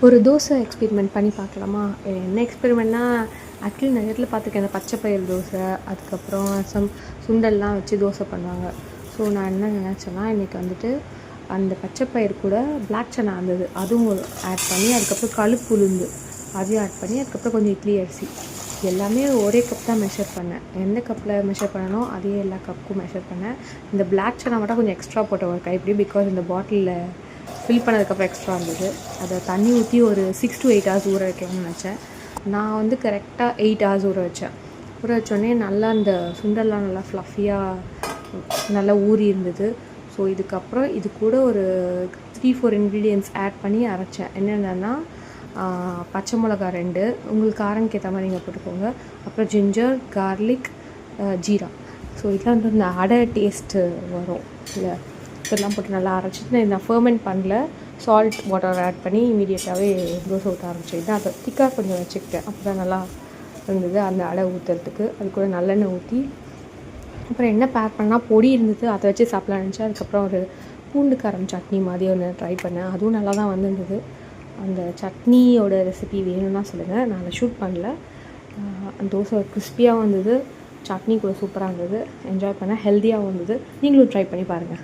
ஒரு தோசை எக்ஸ்பெரிமெண்ட் பண்ணி பார்க்கலாமா? என்ன எக்ஸ்பெரிமெண்ட்னா, ஆக்சுவலி நான் நேரில் பார்த்துருக்கேன். இந்த பச்சை பயிறு தோசை, அதுக்கப்புறம் சுண்டல்லாம் வச்சு தோசை பண்ணுவாங்க. ஸோ நான் என்ன நினச்சேன்னா, இன்றைக்கி வந்துட்டு அந்த பச்சை பயிறு கூட பிளாக் சன்னா இருந்தது, அதுவும் ஆட் பண்ணி, அதுக்கப்புறம் கழுப்பு உளுந்து அதையும் ஆட் பண்ணி, அதுக்கப்புறம் கொஞ்சம் இட்லி அரிசி எல்லாமே ஒரே கப் தான் மெஷர் பண்ணேன். எந்த கப்பில் மெஷர் பண்ணனோ அதே எல்லா கப்புக்கும் மெஷர் பண்ணேன். இந்த பிளாக் சன்னா மட்டும் கொஞ்சம் எக்ஸ்ட்ரா போட்ட ஒரு கைப்பிடி, பிகாஸ் இந்த பாட்டிலில் ஃபில் பண்ணதுக்கப்புறம் எக்ஸ்ட்ரா இருந்தது. அதை தண்ணி ஊற்றி ஒரு 6 to 8 hours ஊற வைக்கணும்னு நினச்சேன். நான் வந்து கரெக்டாக 8 hours ஊற வச்சேன். ஊற வச்சோடனே நல்லா இந்த சுண்டல்லாம் நல்லா ஃப்ளஃபியாக நல்லா ஊறி இருந்தது. ஸோ இதுக்கப்புறம் இது கூட ஒரு 3-4 இன்க்ரீடியன்ட்ஸ் ஆட் பண்ணி அரைச்சேன். என்னென்னா, பச்சை மிளகா 2, உங்களுக்கு காரம்க்கு ஏற்ற மாதிரி நீங்கள் போட்டுக்கோங்க. அப்புறம் ஜிஞ்சர், கார்லிக், ஜீரா. ஸோ இதெல்லாம் வந்து இந்த அடை டேஸ்ட்டு வரும் இல்லை, இதெல்லாம் போட்டு நல்லா அரைச்சிட்டு நான் ஃபர்மெண்ட் பண்ணல, சால்ட் வாட்டர் ஆட் பண்ணி இமீடியட்டாகவே தோசை ஊற்ற ஆரம்பிச்சிக்கிட்டேன். அதை திக்காக கொஞ்சம் வச்சுக்கிட்டேன். அப்போ தான் நல்லா இருந்தது அந்த அடை ஊற்றுறதுக்கு. அது கூட நல்லெண்ணெய் ஊற்றி, அப்புறம் என்ன பேக் பண்ணால் பொடி இருந்தது, அதை வச்சு சாப்பிட்லாம் நினச்சேன். அதுக்கப்புறம் ஒரு பூண்டு காரம் சட்னி மாதிரி ஒன்று ட்ரை பண்ணேன். அதுவும் நல்லா தான் வந்துருந்தது. அந்த சட்னியோட ரெசிபி வேணும்னா சொல்லுங்கள், நான் அதை ஷூட் பண்ணல. அந்த தோசை கிறிஸ்பியாகவும் வந்தது, சட்னி கூட சூப்பராக இருந்தது, என்ஜாய் பண்ணேன், ஹெல்த்தியாகவும் இருந்தது. நீங்களும் ட்ரை பண்ணி பாருங்கள்.